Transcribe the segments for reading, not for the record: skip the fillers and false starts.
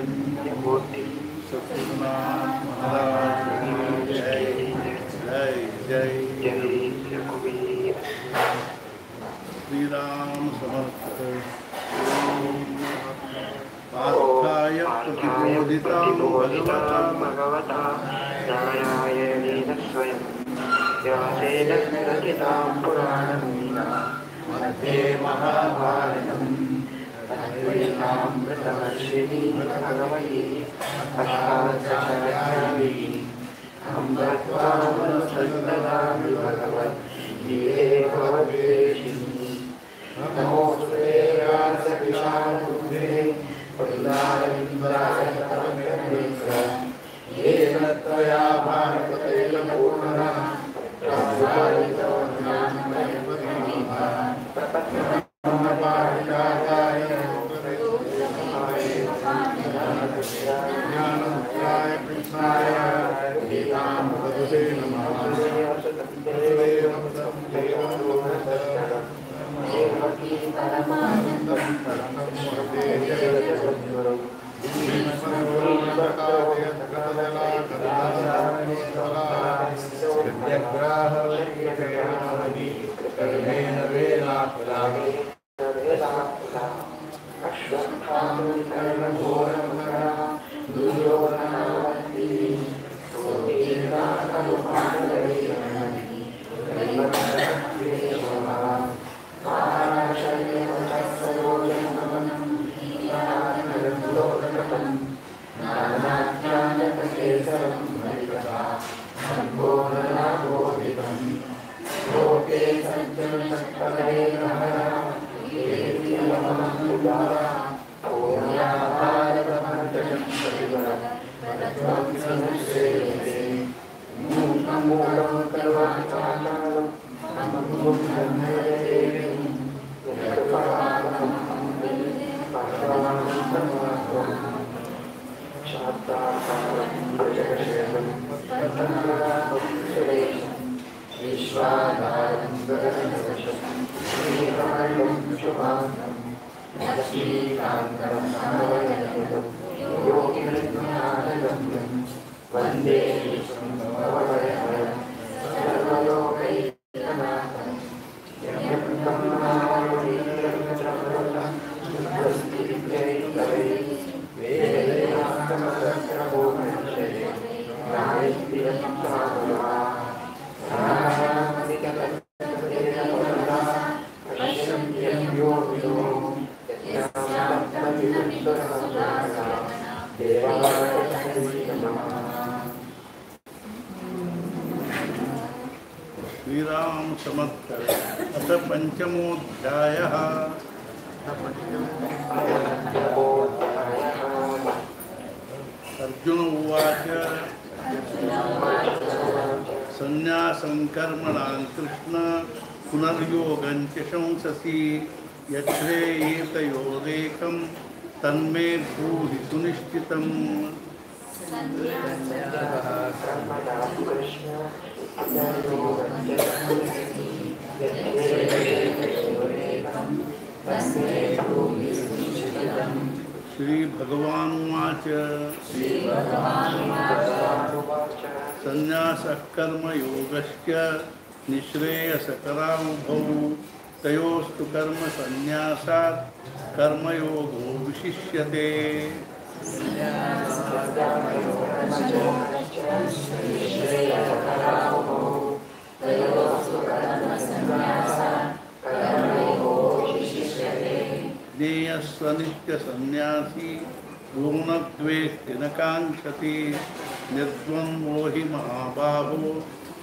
चैतन्यमूर्ति सद्गुरुनाथ महाराज की जय। जय जय रघुवीर। श्री राम समर्थ। पार्थाय प्रतिबोधितां भगवता नारायणेन स्वयं व्यासेन रचितां पुराणं मध्ये महाभारतम् अद्वैतामृतवर्षिणी भगवती अष्टादशाध्यायी अहं भगवान् भगवद्गीते भवद्वेषिणी नमोऽस्तुते व्यासविशालबुद्धे प्रह्लादविन्द्राय येन त्वया भारततैल पूर्णः प्रज्वालितो ज्ञानपारिजाताय ज्ञानमुद्राय कृष्णाय गीतामृतदुहे नमः। श्रीराम समर्थ। अथ पंचमोऽध्यायः। अर्जुन उवाच संन्यासं कर्मणां कृष्ण पुनर्योगं च शंससि यच्छ्रेयेतयोरेकं तन्मे ब्रूहि सुनिश्चितम्। श्री भगवानुवाच संन्यासः कर्मयोगश्च निःश्रेयसकरावुभौ तयोस्तु कर्म संन्यासात् कर्मयोगो विशिष्यते। ज्ञेयस्व नित्यसन्न्यासी यो न द्वेष्टि न काङ्क्षति निर्द्वन्द्वो हि महाबाहो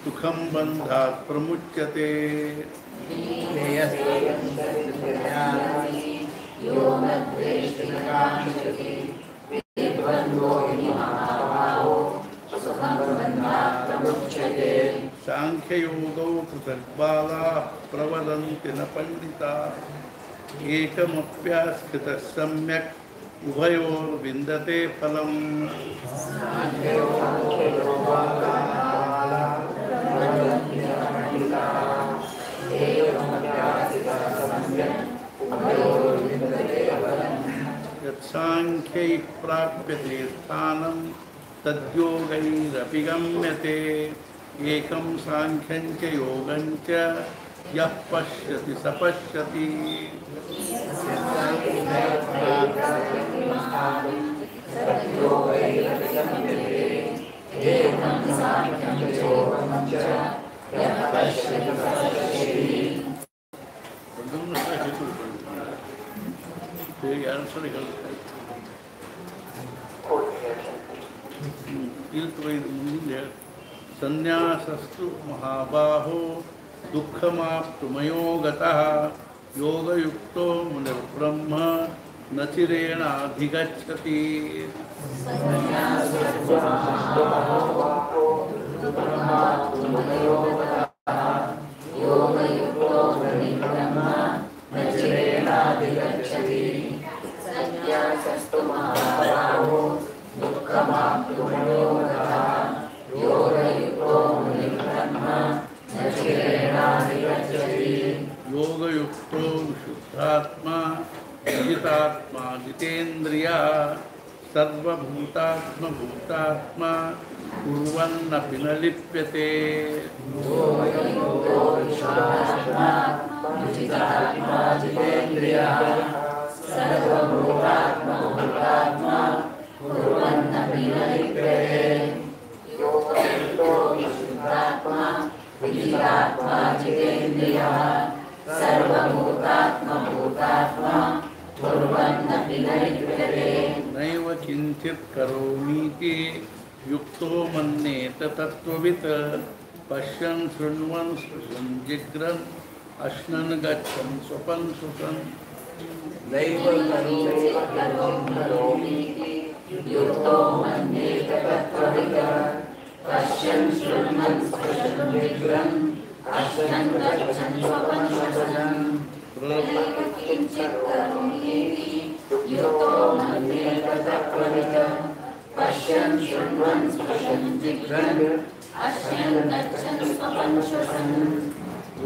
सुखं बन्धात् प्रमुच्यते। सांख्ययोगौ पृथग्बालाः प्रवदन्ति न पंडिताः एकमप्यास्थितः सम्यक् उभयोर्विन्दते फलम्। यत्साङ्ख्यैः प्राप्यते स्थानं तद्योगैरपि गम्यते एकं साङ्ख्यं च योगं च यः पश्यति स पश्यति यार सर ಮುಂದೆ ಸನ್ಯಾಸಸ್ತು ಮಹಾಬಾಹೋ ದುಃಖಮಾಪ್ತುಮಯೋ ಗತಃ ಯೋಗಯುಕ್ತೋ ಮುನಿರ್ಬ್ರಹ್ಮ ನ ಚಿರೇಣಾಧಿಗಚ್ಚತಿ योगयुक्तो विशुद्धात्मा जितात्मा जितेन्द्रिया सर्वभूतात्मभूतात्मा कुर्वन्नपि न लिप्यते नैव किञ्चित् करोमीति युक्तो मन्येत तत्त्ववित् पश्यन् शृण्वन् स्पृशन् जिघ्रन् अश्नन् गच्छन् स्वपन् सुखन् नैव करोमीति युक्तो मन्येत तत्त्ववित् पश्यन् शृण्वन् स्पृशन् जिघ्रन् अश्नन् गच्छन् स्वपन् सुखन् किञ्चित् करोमीति युक्तो मन्येत तत्त्ववित् पश्यन् शृण्वन् स्पृशन् जिघ्रन् अश्नन् गच्छन् स्वपन् सुखन्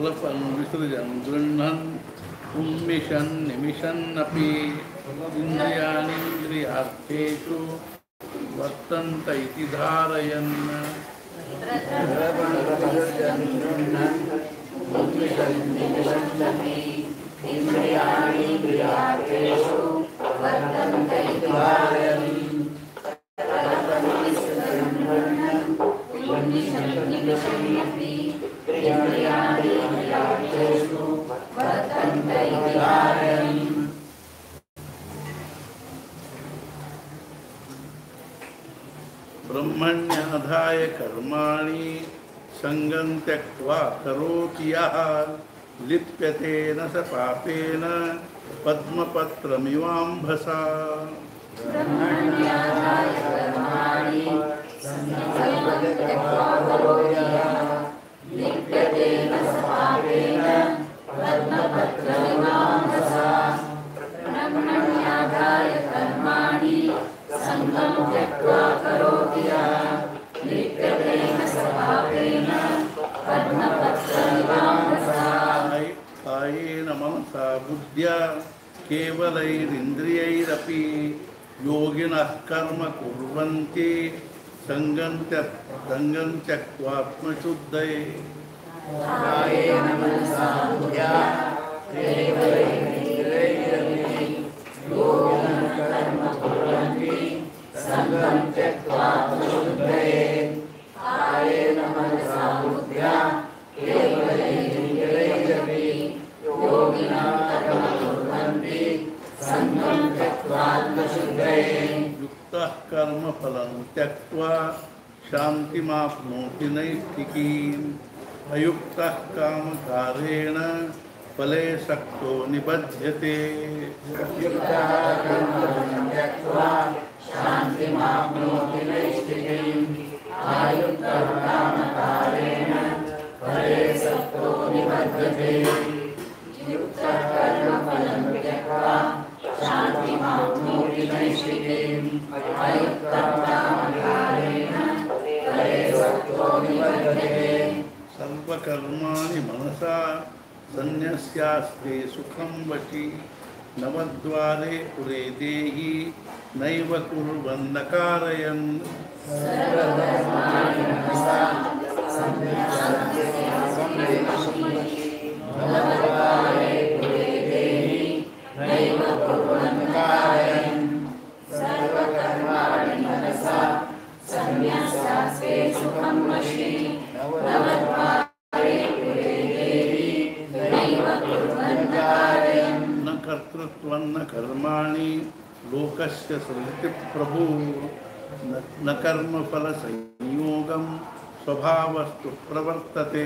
लपन् विसृजन् गृह्णन् उन्मिषन् निमिषन्नपि इन्द्रियाणीन्द्रियार्थेषु वर्तन्त इति धारयन् ब्रह्मण्याधाय कर्माणि संगं त्यक्त्वा करोति यः लिप्यते न स पापेन पद्मपत्रमिवाम्भसा ब्रह्मण्याधाय कर्माणि संगं त्यक्त्वा करोति यः लिप्यते न स पापेन पद्मपत्रमिवाम्भसा ब्रह्मण्याधाय कर्माणि संगं त्यक्त्वा करोति यः लिप्यते न स पापेन पद्मपत्रमिवाम्भसा कायेन मनसा बुद्ध्या केवलैरिन्द्रियैरपि योगिनः कर्म कुर्वन्ति संगं त्यक्त्वात्मशुद्धये कायेन मनसा बुद्ध्या केवलैरिन्द्रियैरपि योगिनः कर्म कुर्वन्ति संगं त्यक्त्वात्मशुद्धये कायेन मनसा बुद्ध्या केवलैरिन्द्रियैरपि योगिनः कर्म कुर्वन्ति संगं त्यक्त्वात्मशुद्धये युक्तः कर्मफलं त्यक्त्वा शान्तिमाप्नोति नैष्ठिकीम् अयुक्तः कामकारेण फले सक्तो निबध्यते युक्तः कर्मफलं त्यक्त्वा शान्तिमाप्नोति नैष्ठिकीम् अयुक्तः कामकारेण फले सक्तो निबध्यते युक्तः कर्मफलं त्यक्त्वा शान्तिमाप्नोति नैष्ठिकीम् अयुक्तः कामकारेण फले सक्तो निबध्यते सर्वकर्माणि मनसा सन्न्यस्यास्ते सुखं वशी नवद्वारे पुरे देहि नैव कुर्वन्न कारयन् न कर्तृत्वं न कर्माणि लोकस्य सृजति प्रभु न कर्मफल संयोगं स्वभावस्तु प्रवर्तते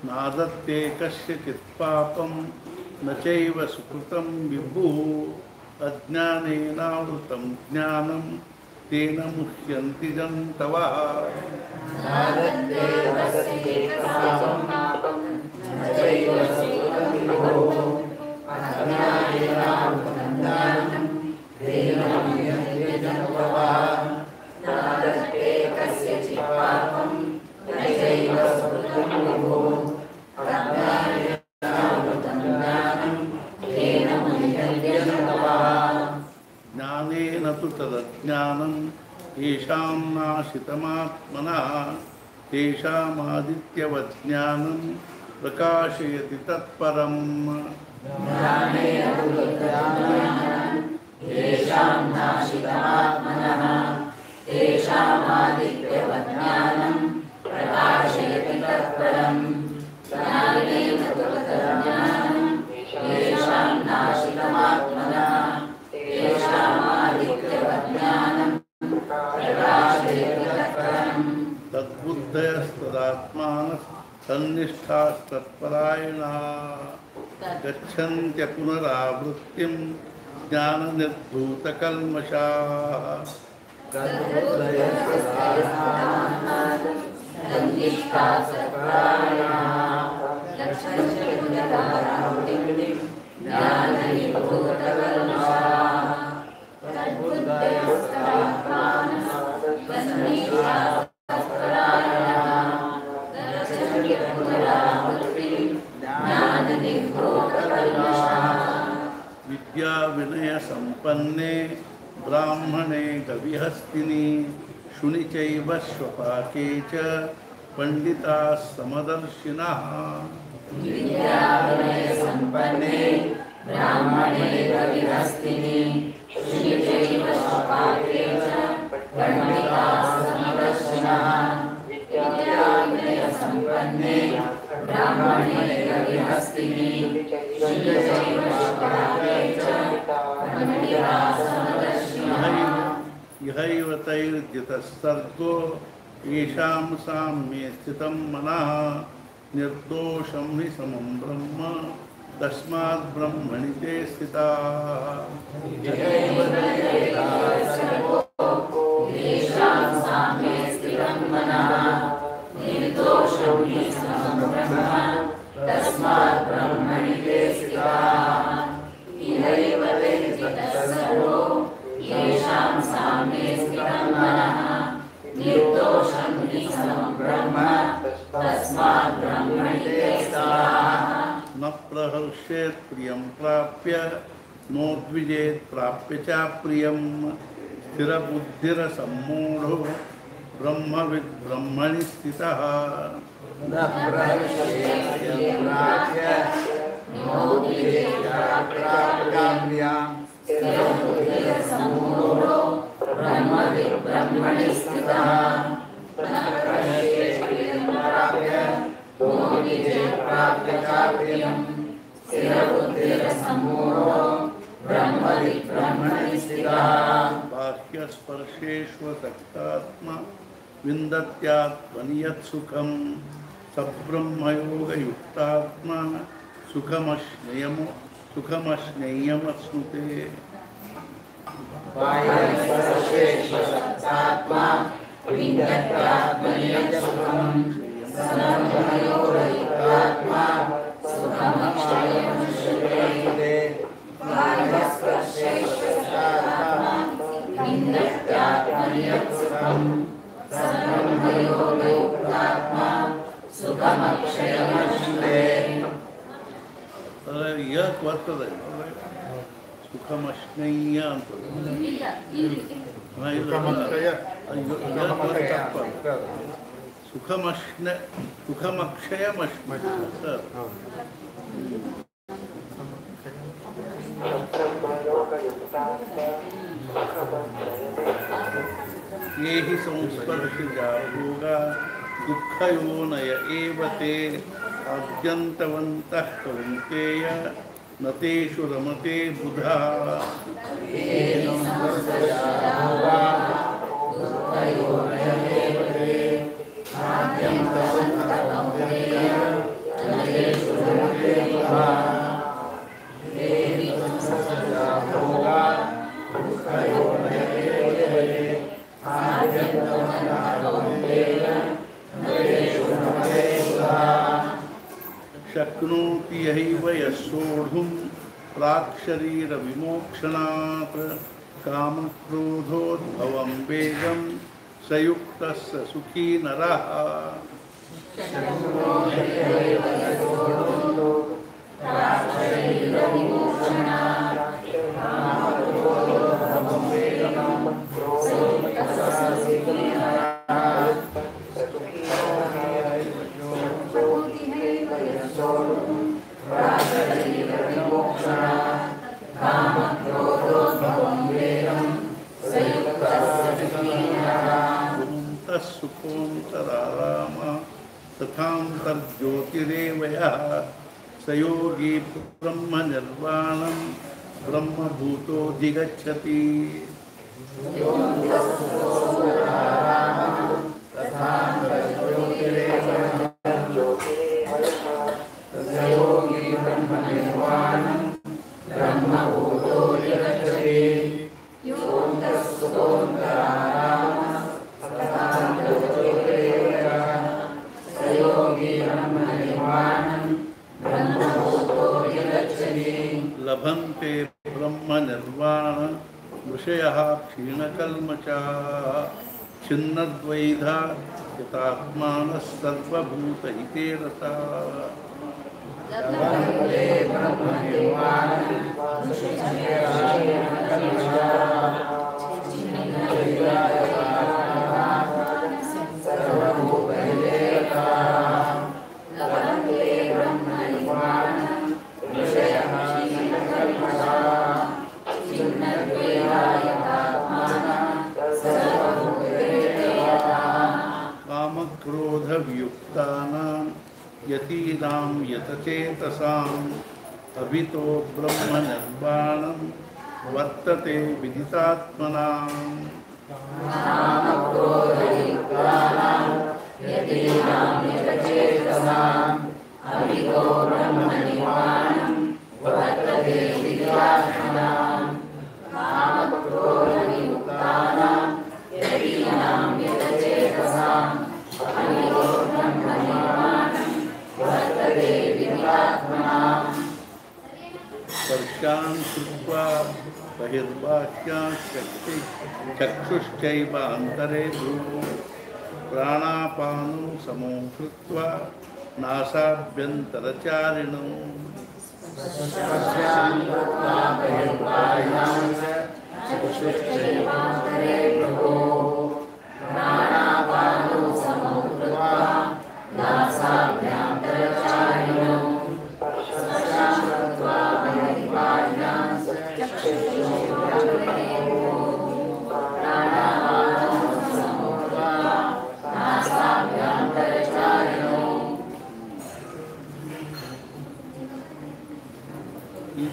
नादत्ते कस्यचित् पापं न चैव सुकृतं विभुः अज्ञानेनावृतं ज्ञानं तेन मुह्यन्ति जन्तवः ज्ञानेन तु तदज्ञानं येषां नाशितमात्मनः तेषामादित्यवत् ज्ञानं प्रकाशयति तत्परम् तद्बुद्धयस्तदात्मानः तन्निष्ठास्तत्परायणाः गच्छन्त्य पुनरावृत्तिं ज्ञाननिर्धूतकल्मषाः विद्या विनय संपन्ने ब्राह्मणे गविहस्तिनि शुनि चैव श्वपाके च पंडिताः समदर्शिनः इहैव तैर्जितः सर्गो येषां साम्ये स्थितं मनः निर्दोषं हि समं ब्रह्म तस्माद् ब्रह्मणि ते स्थिताः न प्रहर्षेत् प्रियं प्राप्य नोद्विजेत् प्राप्य च प्रियं स्थिरबुद्धिरसम्मूढो ब्रह्मविद् ब्रह्मणि स्थितः बाह्यस्पर्शेष्वसक्तात्मा विन्दत्यात्मनियत् सुखं सब्रह्मयोगयुक्तात्मा सुखमश्नयमश्नुते विन्दत्यात्मनियतसुखं सर्वमयोरयुक्तात्मा सुखमक्षयमश्नुते भागस्पर्शैश्वसात्मा विन्दत्यात्मनियतसुखं सर्वमयोरयुक्तात्मा सुखमक्षयमश्नुते यह ಬರ್ತದೆ ಸುಖಮಶ್ನಯ್ಯ ಅಂತ ಸುಖಮಕ್ಷಯಮಶ್ನ ये हि संस्पर्शिजा भोगा दुःखयोनय एव ते आद्यन्तवन्तः कौन्तेय न तेषु रमते बुधा शक्नोति यैव यस्सोढुं प्राक्शरीरविमोक्षणात् कामक्रोधोद्भवं वेगं स युक्तः स सुखी नरः सुखोऽन्तराराम तथान्तर्ज्योतिरेव यः स योगी ब्रह्मनिर्वाणं ब्रह्मभूतोऽधिगच्छति लभन्ते ब्रह्मनिर्वाण ऋषयः क्षीणकल्मषाः छिन्नद्वैधा यतात्मानः सर्वभूतहिते रताः कामक्रोधवियुक्तानां यतीनां यतचेतसाम् अभितो ब्रह्मनिर्वाणं वर्तते विदितात्मनाम् स्पर्शान् कृत्वा बहिर्बाह्यात् चक्षुश्चैव अन्तरे भ्रूः प्राणापानो समो कृत्वा नासाभ्यन्तरचारिणौ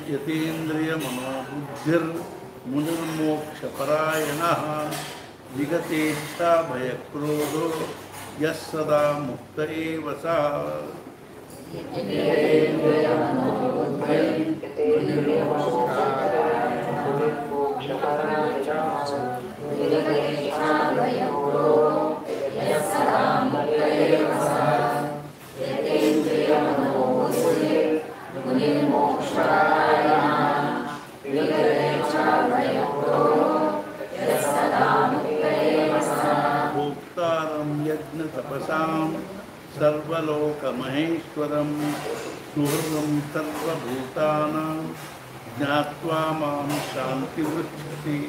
यतीन्द्रिय मनोबुद्धिर्मुनिर्मोक्षपरायणः विगतेच्छा भयक्रोधो यः सदा मुक्त एव सः मोक्षपरायणः सर्वलोकमहेश्वरं सुहृदं सर्वभूतानां ज्ञात्वा मां शान्तिवृच्छति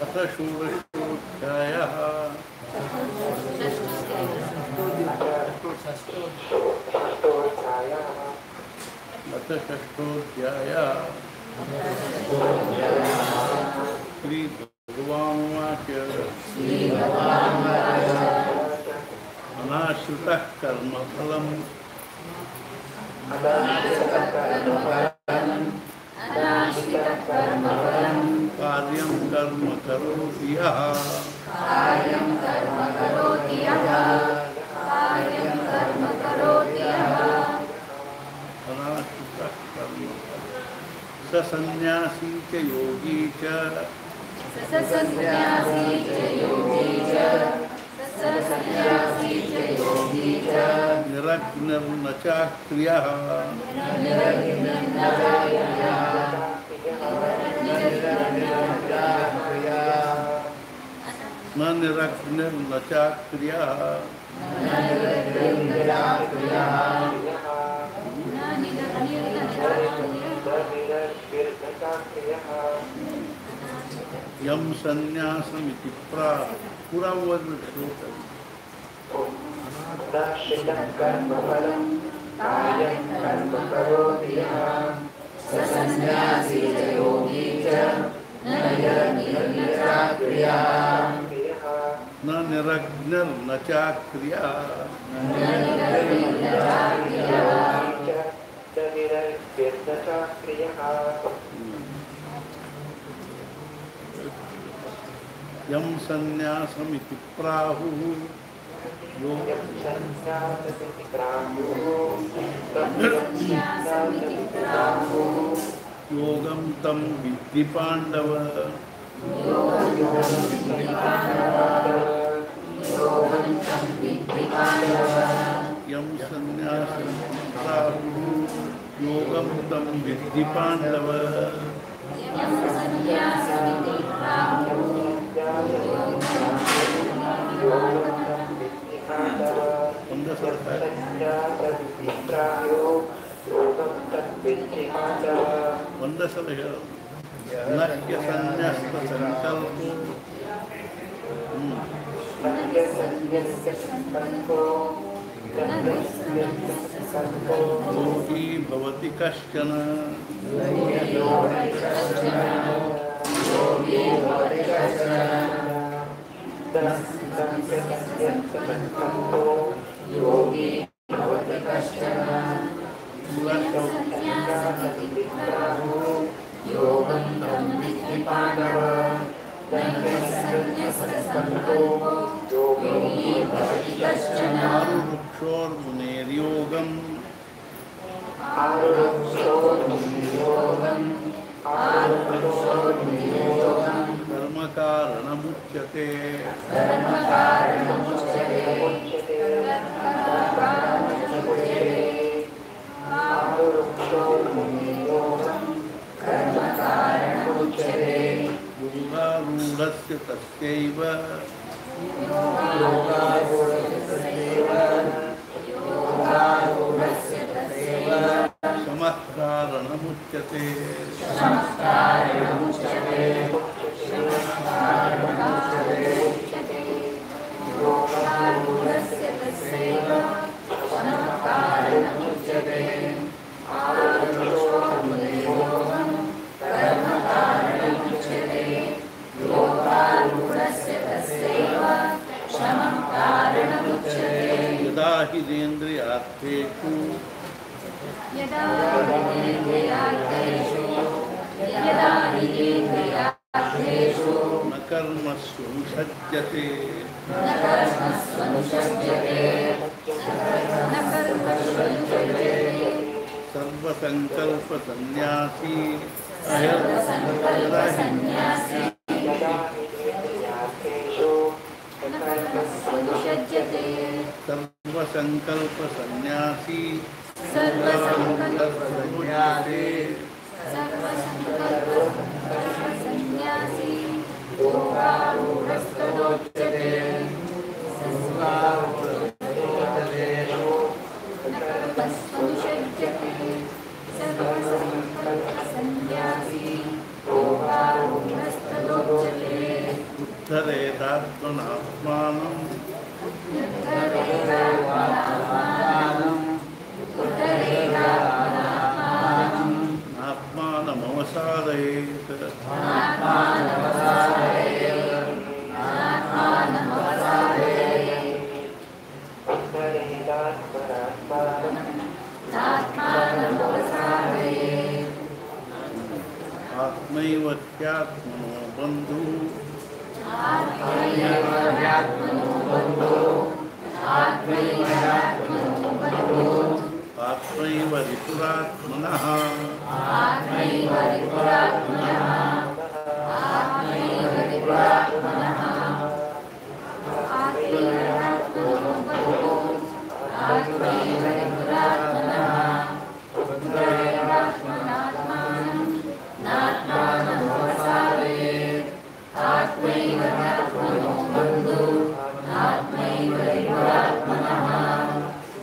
अथ षोडशोऽध्यायः अथ षष्ठोऽध्यायः श्रीभगवानुवाच अनाश्रितः कर्मफलम् कार्यं कर्म करोति यः अनाश्रितः कर्म स सन्न्यासी च योगी च निरग्निर्न चाक्रियः न निरग्निर्न चाक्रियः यम संन्यासमिति प्राह पूरा वर्ग श्लोक न निरग्निर्न चाक्रिया यम संन्यासमिति प्राहुः योगं तं विद्धि पाण्डव यम संन्यासमिति प्राहुः योगं तं विद्धि पाण्डव नह्य संन्यस्त संकल्पो योगी भवति कश्चन आरुरुक्षोर्मुनेर्योगम् कर्मकारणमुच्यते योगारूढस्य तस्यैव शमः कारणमुच्यते यदा हिनेन्द्रियार्थेषु यदा हिनेन्द्रियार्थेषु न कर्मसु सज्जते सर्वसंकल्पसन्न्यासी सर्वसंकल्पसन्न्यासी सर्वसंकल्पसन्न्यासी योगारूढस्तदोच्यते उद्धरेदात्मनात्मानं आत्मानमवसादयेत् आत्मैव ह्यात्मनो बन्धुः आत्मैव रिपुरात्मनः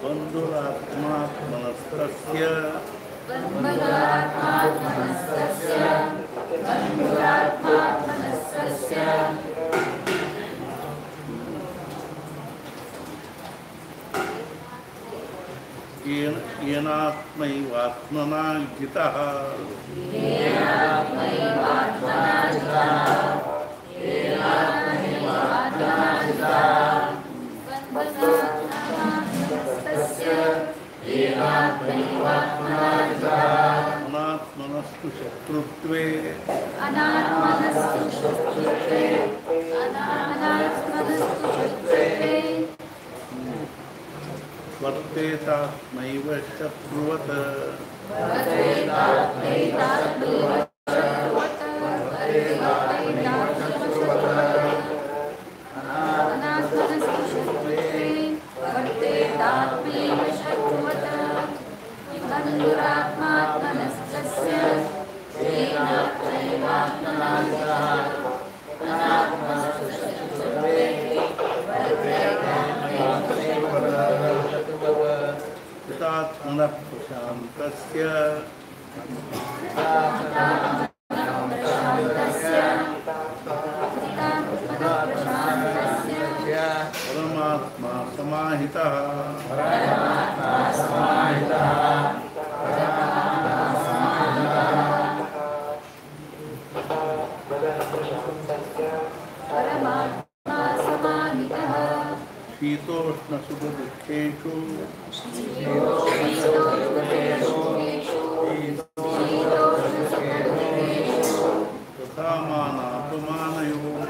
बन्धुरात्मात्मनस्तस्य येनात्मैवात्मना जितः अनात्मनस्तु शत्रुत्वे वर्तेतात्मैव शत्रुवत् चितात्मनः प्रशान्तस्य परमात्मा समाहितः शीतोष्णसुखदुःखेषु तथा मानापमानयोः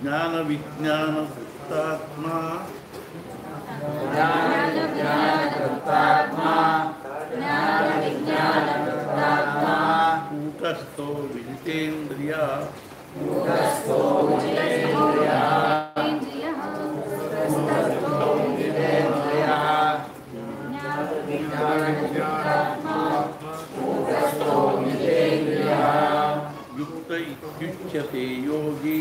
ज्ञान विज्ञान वृत्तात्मा कूटस्थो विजितेन्द्रिया युक्त इत्युच्यते योगी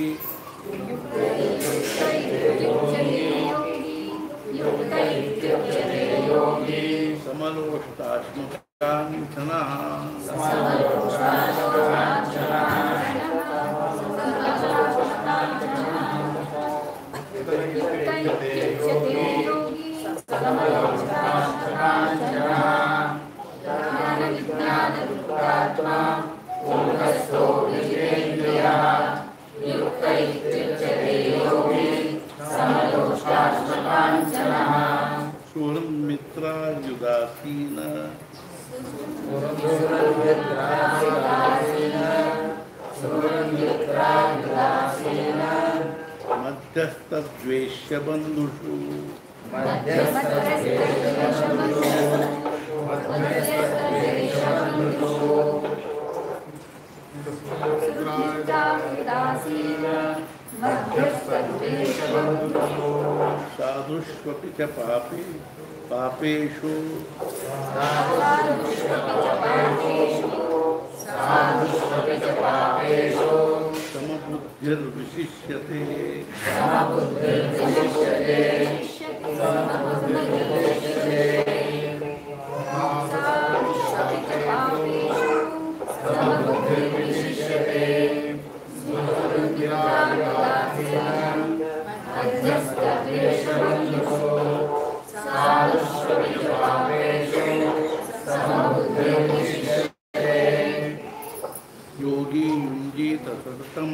समलोष्टाश्मकारिणी समलोष्टाङ्क्षणः सुहृन्मित्रार्युदासीन मध्यस्थद्वेष्य बन्धुषु साधुष्वपि च पापेषु समबुद्धिर्विशिष्यते योगी युञ्जीत सततं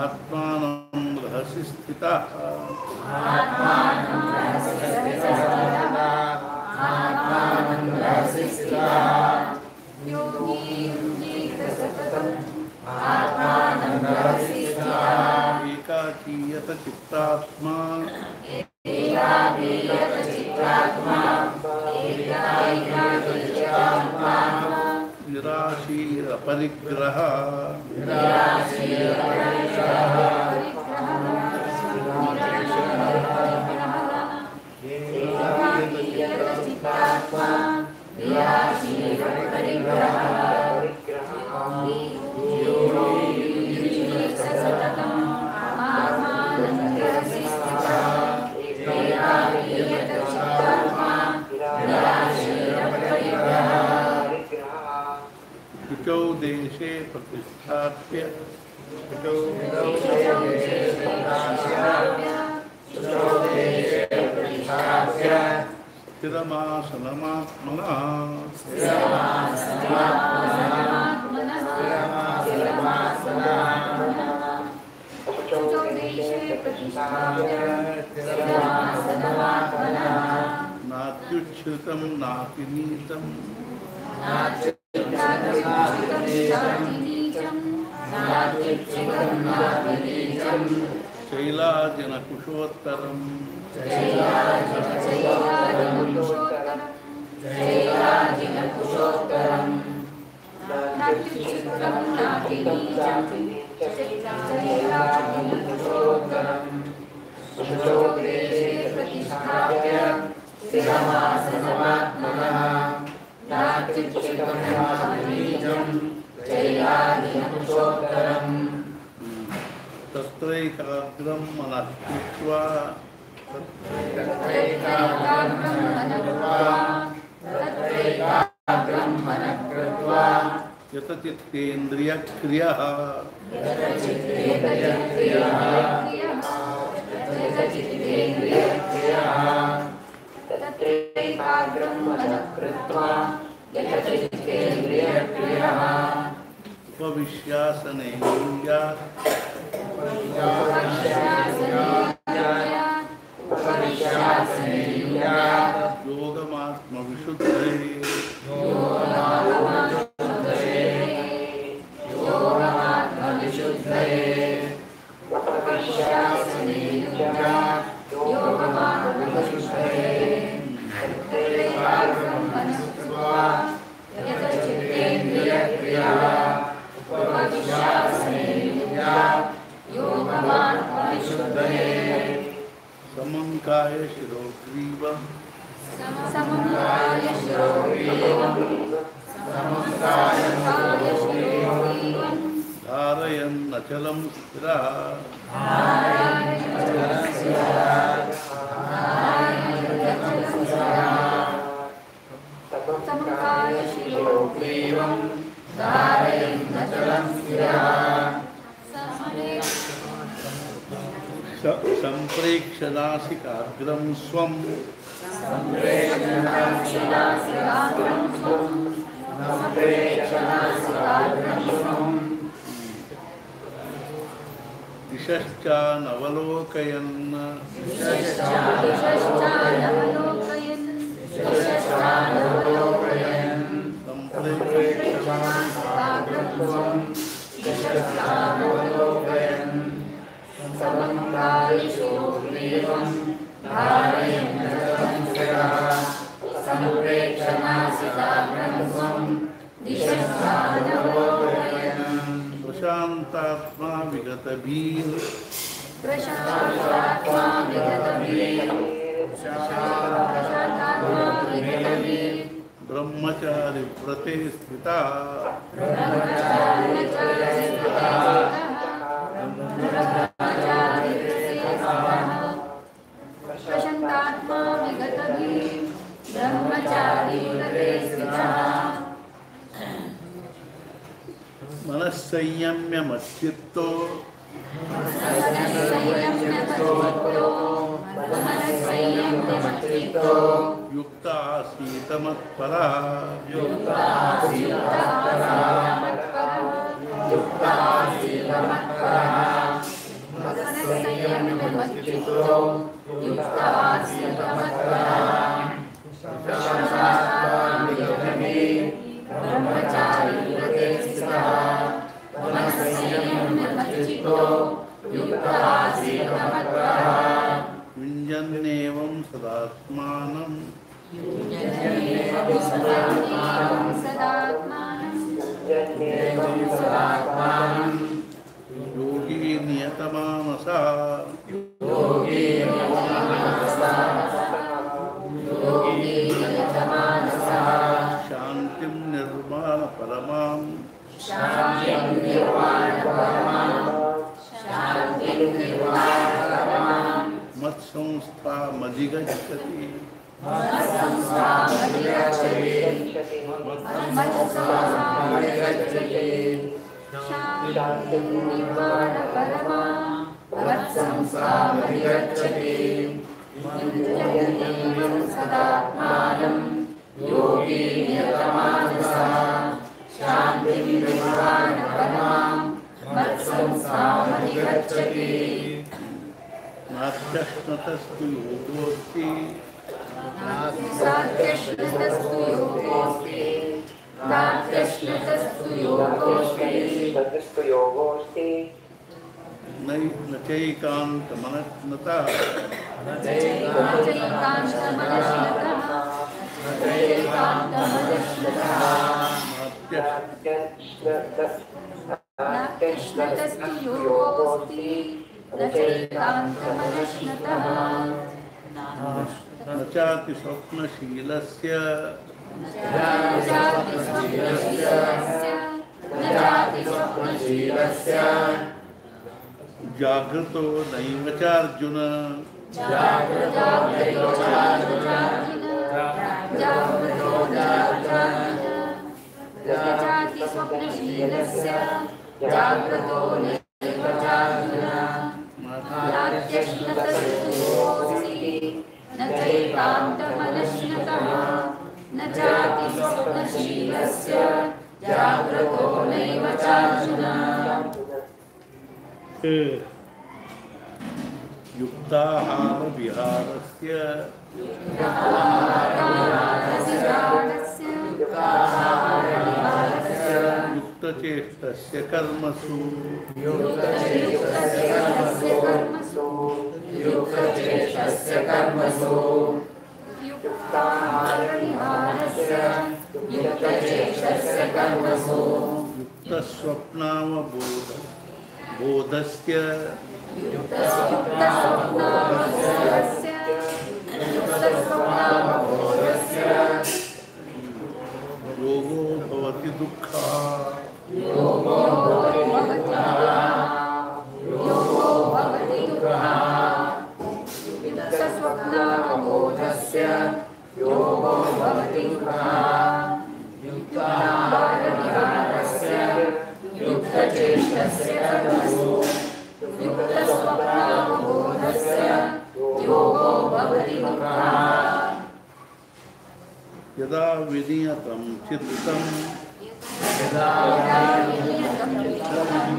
आत्मानं रहसि स्थितः एकाकीयत चित्तात्मा निराशीरपरिग्रह शुचौ देशे प्रतिष्ठाप्य स्थिरमासनमात्मनः नात्युच्छ्रितं नातिनीतं शैलाजिनकुशोत्तरम् तत्रैकाग्रं मनः कृत्वा यतचित्तेन्द्रियक्रियः उपविश्यासने योगमात्मविशुद्धये समंकाय शिरोग्रीवम् धारयन्नचलं स्थिरः समकायशीलोग्रीवं धारयन्नचलं स्थिरः सम्प्रेक्ष्य नासिकाग्रं स्वं दिशश्चानवलोकयन् समकायशीलोग्रीवं धारयन्नचलं स्थिरः सम्प्रेक्ष्य नासिकाग्रं स्वं दिशश्चानवलोकयन् प्रशान्तात्मा विगतभीः ब्रह्मचारि व्रते स्थिता प्रशान्तात्मा विगतभिः ब्रह्मचारी व्रते स्थितः मनस्संयम्य मच्चित्तो युक्त आसीत मत्परः युञ्जन्नेवं सदात्मानं योगी नियतमानसः शान्तिं निर्वाण परमां मत्संस्थामधिगच्छति योगी नियतमानसः शान्तिं निर्वाण परमां मत्संस्थामधिगच्छति नास्त्यश्नतस्तु योगोऽस्ति न चैकान्तमनस्नतः न चाति स्वप्नशीलस्य जागृतो नैव चार्जुन युक्ताहार विहारस्य युक्तचेष्टस्य कर्मसु युक्तस्वप्नावबोधस्य योगो भवति दुःखः स्वप्नावबोधस्य योगो भवति युक्ताहारविहारस्य युक्तचेष्टस्य कर्मसु युक्तस्वप्नावबोधस्य योगो भवति यदा विनियतं चित्तं यदा विनियतं चित्तम्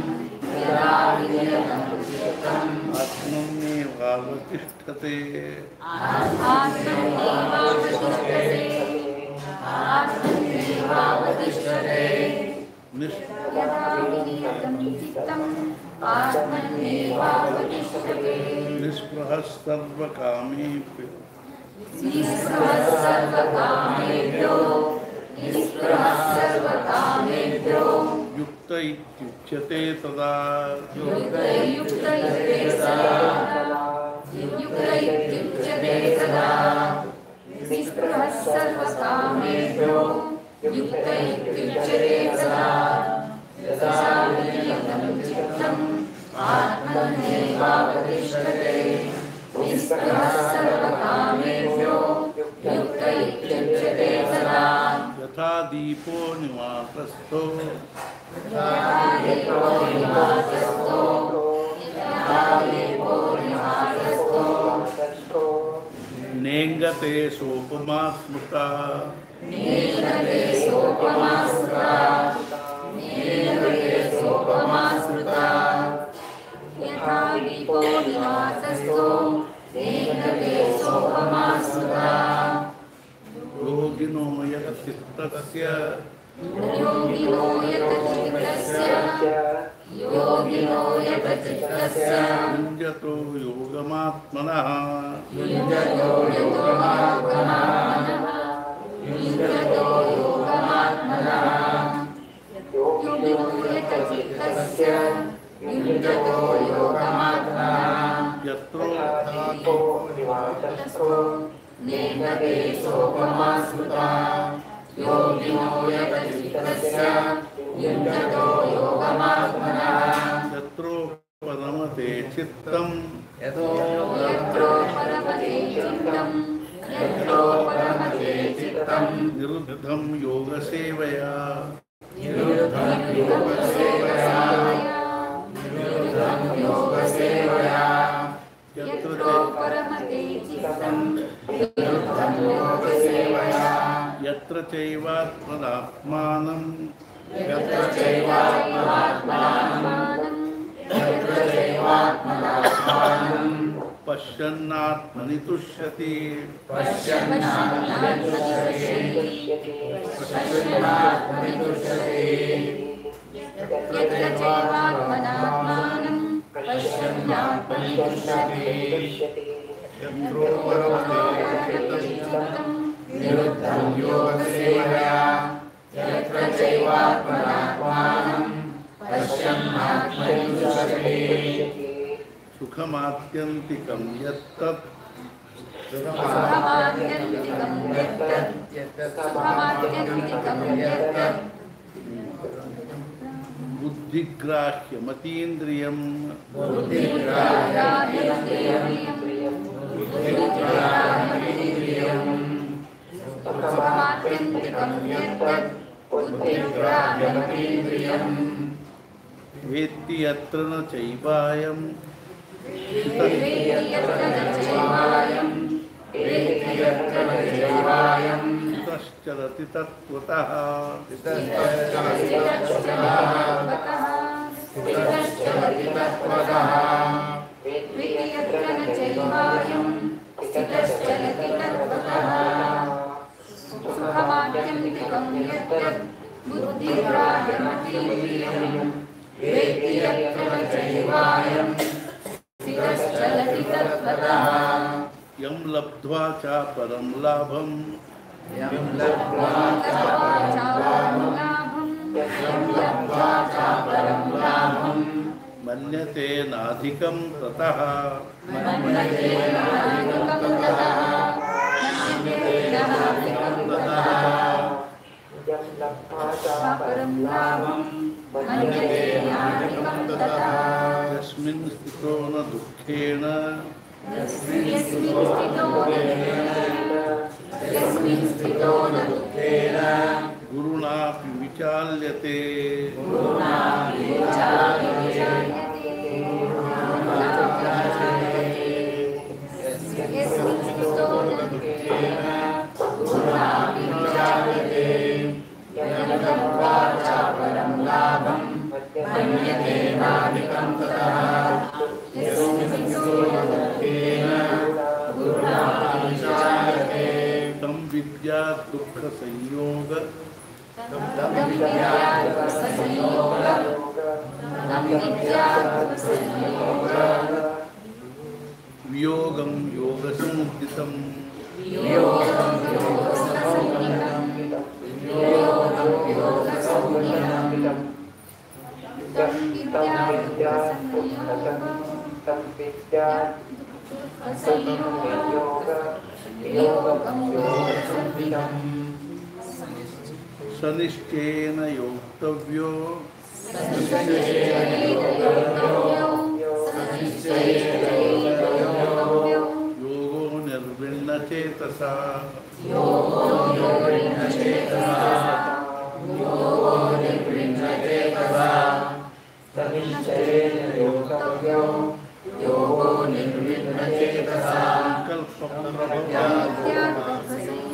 आत्मन्येवावतिष्ठते निःस्पृहः सर्वकामेभ्यो युक्त इत्युच्यते तदा निःस्पृहः सर्वकामेभ्यो युक्त इत्युच्यते तदा यदा विनियतं चित्तम् आत्मन्येवावतिष्ठते निःस्पृहः सर्वकामेभ्यो युक्त इत्युच्यते तदा यथा दीपो निवातस्थो नेङ्गते सोपमा स्मृता यथा दीपो निवातस्थो नेङ्गते सोपमा स्मृता योगिनो यत्चित्तस्य युञ्जतो योगमात्मनः यत्रो नेङ्गते सोपमा स्मृता योगिनो यतचित्तस्य युञ्जतो योगमात्मनः यत्रो परमते चित्तम् यत्रो परमते चित्तम् निरुद्धं योगसेवया यत्रो परमते चित्तम् यत्र चैवात्मनात्मानं पश्यन्नात्मनि तुष्यति यत्र चैवात्मनात्मानं पश्यन्नात्मनि तुष्यति यत्रो परमते चित्तम् निरुद्धं योगसेवया यत्र चैवात्मनात्मानं पश्यन्नात्मनि तुष्यति सुखमात्यन्तिकं यत्तत् बुद्धिग्राह्यमतीन्द्रियं वेत्ति यत्र न चैवायं तश्चरति तत्त्वतः यं लब्ध्वा च परं लाभं मन्यते नाधिकं ततः यस्मिन् स्थितो न दुःखेन यस्मिन् स्थितो न दुःखेन गुरुणापि विचाल्यते तम विद्या दुख संयोग वियोगं योग संस्थितम् सनिश्चयेन योक्तव्यो योगो निर्विण्णचेतसा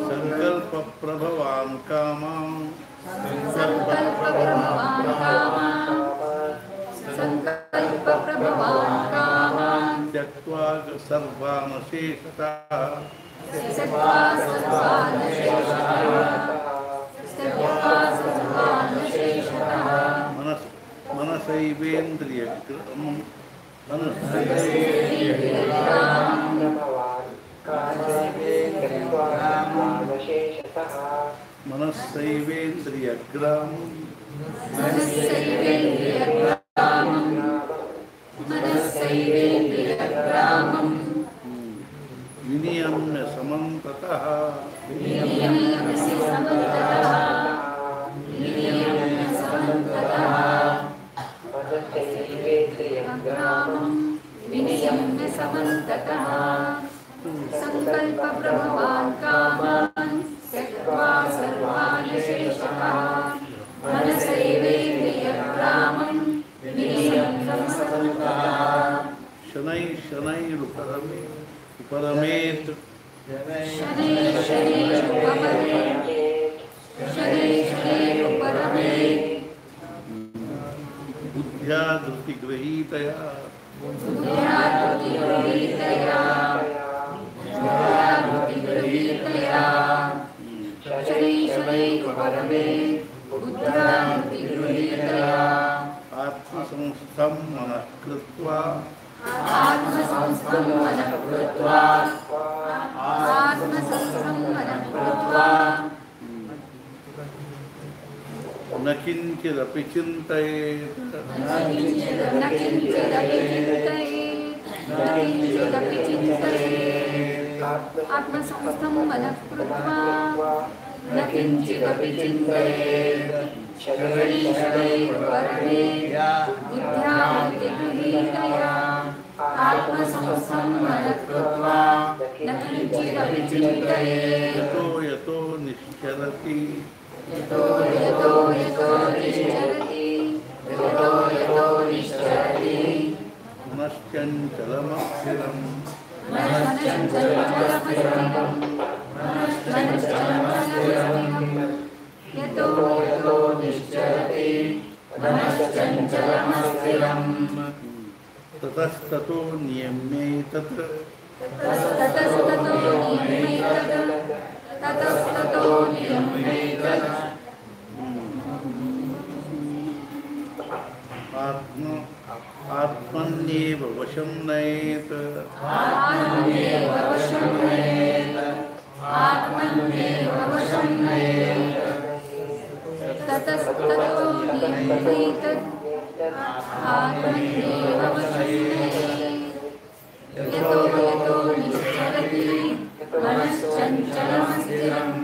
संकल्प प्रभवान कामां त्यक्त्वा सर्वान् शेषतः मनसैवेन्द्रियग्रामं विनियम्य समन्ततः संकल्प प्रभवान् कामान् त्यक्त्वा सर्वान् शेषतः मनसैवेन्द्रियग्रामं विनियम्य समन्ततः शनैः शनैरुपरमेत् बुद्ध्या धृतिगृहीतया आत्मसंस्थं मनः कृत्वा न किंचिदपि चिन्तयेत् आत्मसंस्थं मनः कृत्वा न किंचिदपि चिन्तयेत् यतो यतो निश्चरति मनश्चञ्चलमस्थिरम् यतो यतो निश्चरति मनश्चञ्चलमस्थिरम् ततस्ततो नियम्येतत् आत्मन्येव वशं नयेत् यतो यतो निश्चरति मनश्चञ्चलमस्थिरम्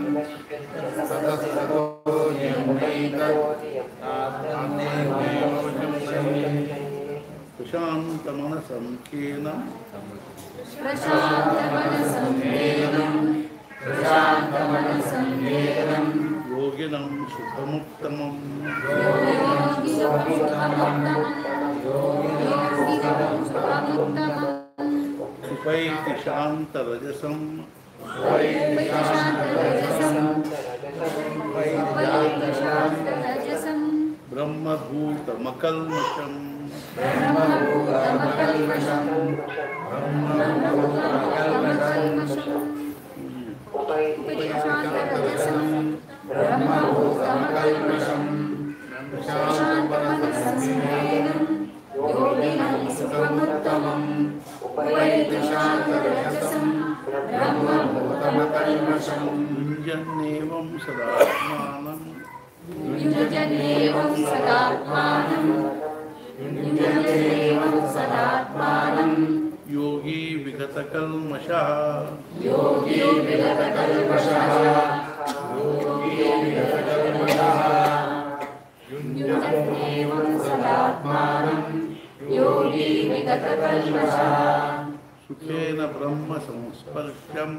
प्रशांत मनस ಸಂಖ್ಯೇನ ಯೋಗಿನಂ ಸುಖಮುತ್ತಮಂ ಉಪೈತಿ ಶಾಂತರಜಸಂ ಬ್ರಹ್ಮಭೂತಮಕಲ್ಮಷಂ ಯುಂಜನ್ನೇವಂ ಸದಾತ್ಮಾನಂ ಯೋಗಿ ವಿಗತಕಲ್ಮಷಃ ಸುಖೇನ ಬ್ರಹ್ಮ ಸಂಸ್ಪರ್ಶಂ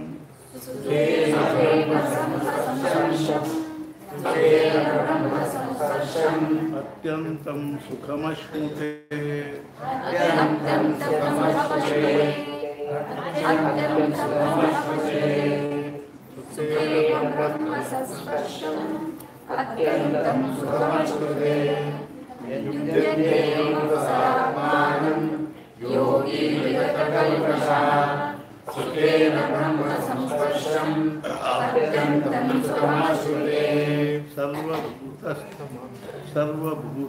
ಅತ್ಯಂತಂ ಸುಖಮಶ್ನುತೆ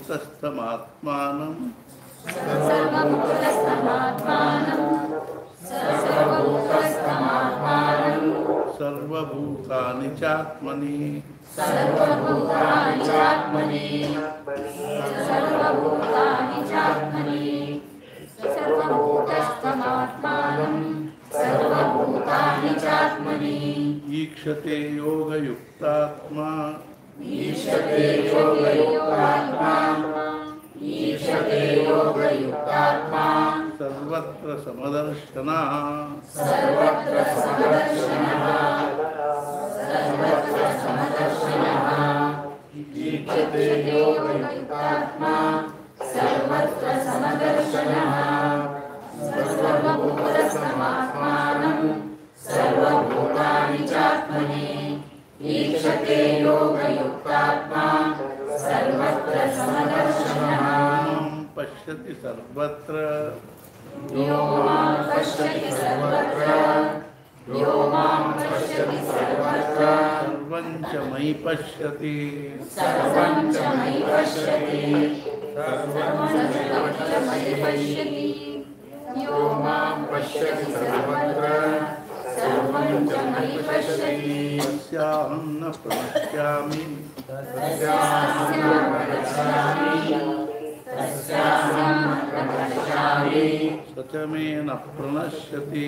ಸರ್ವಭೂತಸ್ಥಮಾತ್ಮಾನಂ ಸರ್ವಭೂತಾನಿ ಚಾತ್ಮನಿ ಈಕ್ಷತೆ ಯೋಗಯುಕ್ತಾತ್ಮಾ ಸರ್ವತ್ರ ಸಮದರ್ಶನಃ ಪಶ್ಯತಿ ಸರ್ವತ್ರ ಸರ್ವಂ ಚ ಮಯಿ ಪಶ್ಯತಿ ತಸ್ಯಾಹಂ ನ ಪ್ರಣಶ್ಯಾಮಿ ಸ ಚ ಮೇ ನ ಪ್ರಣಶ್ಯತಿ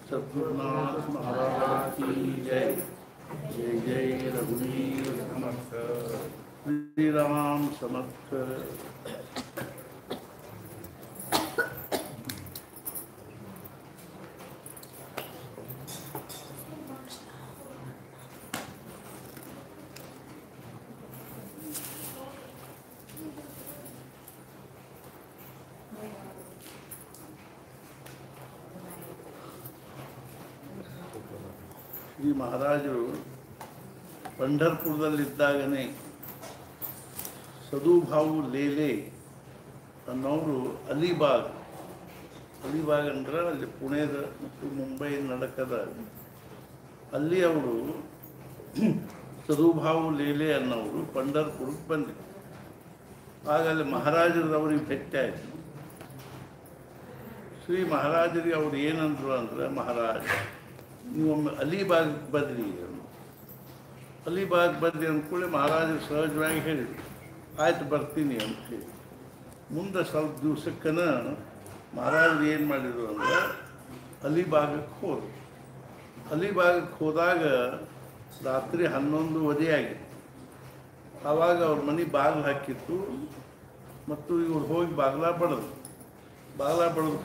सद्गुरुनाथ महाराज की जय। जय जय रघुवीर समर्थ श्री राम समर्थ। ಶ್ರೀ ಮಹಾರಾಜರು ಪಂಢರ್ಪುರದಲ್ಲಿದ್ದಾಗನೇ ಸದುಭಾವು ಲೇಲೆ ಅನ್ನೋರು ಅಲಿಬಾಗ್ ಅಂದ್ರೆ ಅಲ್ಲಿ ಪುಣೆದ ಮತ್ತು ಮುಂಬೈ ನಡಕದ ಅಲ್ಲಿ ಅವರು ಸದುಭಾವು ಲೇಲೆ ಅನ್ನೋರು ಪಂಢರ್ಪುರಕ್ಕೆ ಬಂದಿದ್ರು. ಆಗ ಅಲ್ಲಿ ಮಹಾರಾಜರವ್ರಿಗೆ ಭೇಟಿ ಆಯಿತು. ಶ್ರೀ ಮಹಾರಾಜರಿಗೆ ಅವ್ರು ಏನಂದ್ರು ಅಂದರೆ, ಮಹಾರಾಜ ನೀವೊಮ್ಮೆ ಅಲಿಬಾಗ್ ಬರ್ರಿ ಅಲಿಬಾಗ್ ಬರ್ರಿ ಅಂದ್ಕೂಡಲೇ ಮಹಾರಾಜರು ಸಹಜವಾಗಿ ಹೇಳಿದರು, ಆಯ್ತು ಬರ್ತೀನಿ ಅಂತೇಳಿ. ಮುಂದೆ ಸ್ವಲ್ಪ ದಿವಸಕ್ಕನ ಮಹಾರಾಜರು ಏನು ಮಾಡಿದರು ಅಂದ್ರೆ ಅಲಿಬಾಗಕ್ಕೆ ಹೋದರು. ಅಲಿಬಾಗಕ್ಕೆ ಹೋದಾಗ ರಾತ್ರಿ 11 ಆಗಿತ್ತು. ಆವಾಗ ಅವ್ರ ಮನೆ ಬಾಗಿಲು ಹಾಕಿತ್ತು ಮತ್ತು ಇವ್ರು ಹೋಗಿ ಬಾಗಿಲ ಬಡದು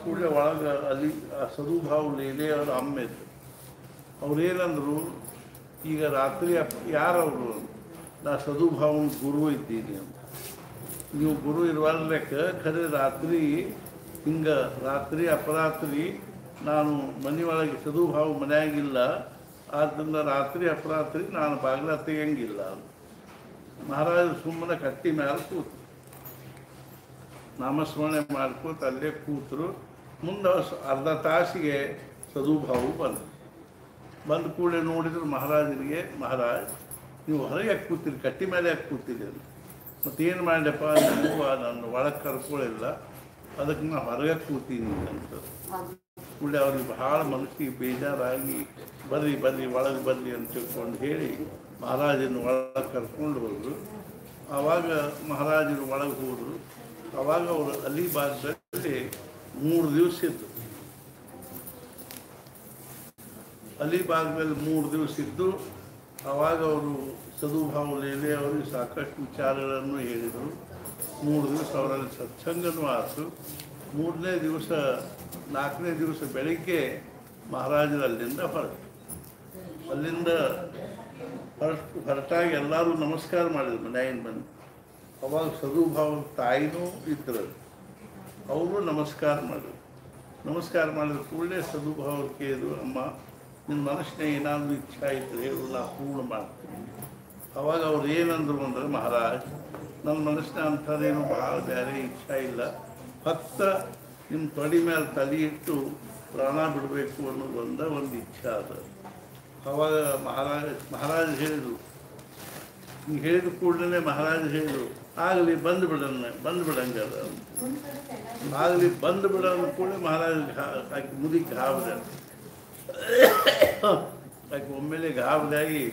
ಕೂಡಲೇ ಒಳಗೆ ಅಲ್ಲಿ ಆ ಸದುಭಾವ ಲೀಲೆ ಅವ್ರ ಅಮ್ಮ ಇತ್ತು. ಅವ್ರೇನಂದರು, ಈಗ ರಾತ್ರಿ ಯಾರವರು, ನಾ ಸದುಭಾವನ ಗುರು ಇದ್ದೀನಿ ಅಂತ. ನೀವು ಗುರು ಇರುವಲ್ಲೆಕ್ಕ ಖರೆ ರಾತ್ರಿ ಹಿಂಗೆ ರಾತ್ರಿ ಅಪರಾತ್ರಿ ನಾನು ಮನೆಯೊಳಗೆ ಸದುಭಾವ ಮನೆಯಾಗಿಲ್ಲ, ಆದ್ದರಿಂದ ರಾತ್ರಿ ಅಪರಾತ್ರಿ ನಾನು ಬಾಗಿಲ ತೆಗಿಯಂಗಿಲ್ಲ ಅಂತ. ಮಹಾರಾಜರು ಸುಮ್ಮನೆ ಕಟ್ಟಿ ಮೇಲೆ ಕೂತು ನಾಮಸ್ಮರಣೆ ಮಾಡ್ಕೋತ ಅಲ್ಲೇ ಕೂತರು. ಮುಂದೆ ಅರ್ಧ ತಾಸಿಗೆ ಸದುಭಾವ ಬಂದ ಕೂಡಲೇ ನೋಡಿದ್ರು ಮಹಾರಾಜರಿಗೆ, ಮಹಾರಾಜ್ ನೀವು ಹೊರಗೆ ಯಾಕೆ ಕೂತೀರಿ, ಕಟ್ಟಿ ಮೇಲೆ ಯಾಕೆ ಕೂತೀರಿ ಅಂತ. ಮತ್ತೇನು ಮಾಡಲಪ್ಪ, ನೀವು ನನ್ನ ಒಳಗೆ ಕರ್ಕೊಳ್ಳಿಲ್ಲ, ಅದಕ್ಕೆ ನಾನು ಹೊರಗೆ ಕೂತೀನಿ ಅಂತ. ಕೂಡಲೇ ಅವ್ರಿಗೆ ಭಾಳ ಮನಸ್ಸಿಗೆ ಬೇಜಾರಾಗಿ ಬರ್ರಿ ಒಳಗೆ ಬರ್ರಿ ಅಂತ ತಿಳ್ಕೊಂಡು ಹೇಳಿ ಮಹಾರಾಜನ ಒಳಗೆ ಕರ್ಕೊಂಡು ಹೋದರು. ಆವಾಗ ಮಹಾರಾಜರು ಒಳಗೆ ಹೋದರು. ಆವಾಗ ಅವರು ಅಲಿಬಾಗ್ದಲ್ಲಿ 3 ದಿವಸ ಇದ್ದರು. ಅಲಿಬಾಗ್ದಲ್ಲಿ 3 ದಿವಸ ಇದ್ದು ಆವಾಗ ಅವರು ಸದುಭಾವ ಲೀಲೆ ಅವರಿಗೆ ಸಾಕಷ್ಟು ವಿಚಾರಗಳನ್ನು ಹೇಳಿದರು. 3 ದಿವಸ ಅವರಲ್ಲಿ ಸತ್ಸಂಗನೂ ಆಯಿತು. 3ನೇ ದಿವಸ 4ನೇ ದಿವಸ ಬೆಳಿಗ್ಗೆ ಮಹಾರಾಜರು ಅಲ್ಲಿಂದ ಹೊರಟಾಗಿ ಎಲ್ಲರೂ ನಮಸ್ಕಾರ ಮಾಡಿದ್ರು ಮನೆಯಿಂದ ಬಂದು. ಅವಾಗ ಸದುಭಾವ ತಾಯಿನೂ ಇದ್ದರು, ಅವರು ನಮಸ್ಕಾರ ಮಾಡಿದ್ರು ಕೂಡಲೇ ಸದುಭಾವ ಕೇಳಿದ್ರು, ಅಮ್ಮ ನಿನ್ನ ಮನಸ್ಸಿನ ಏನಾದರೂ ಇಚ್ಛೆ ಆಯಿತು ಹೇಳು, ನಾ ಪೂರ್ಣ ಮಾಡ್ತೀನಿ. ಅವಾಗ ಅವ್ರು ಏನಂದ್ರು ಅಂದ್ರೆ, ಮಹಾರಾಜ್ ನನ್ನ ಮನಸ್ಸಿನ ಅಂಥದ್ದೇನು ಭಾಳ ಬೇರೆ ಇಚ್ಛೆ ಇಲ್ಲ, ಭಕ್ತ ನಿಮ್ಮ ತೊಡೆ ಮೇಲೆ ತಲೆ ಇಟ್ಟು ಪ್ರಾಣ ಬಿಡಬೇಕು ಅನ್ನೋದು ಒಂದು ಇಚ್ಛೆ ಅದ. ಅವಾಗ ಮಹಾರಾಜ ಹೇಳಿದರು, ಹಿಂಗೆ ಹೇಳಿದ ಕೂಡಲೇ ಮಹಾರಾಜ ಹೇಳಿದರು, ಆಗಲಿ ಬಂದುಬಿಡಂಗದ ಆಗಲಿ ಬಂದುಬಿಡ ಕೂಡಲೇ ಮಹಾರಾಜ ಆಕೆ ಮುದಿಗೆ ಗಾಬರಿ ಆಕೆ ಒಮ್ಮೆಲೆ ಗಾಬರಿಯಾಗಿ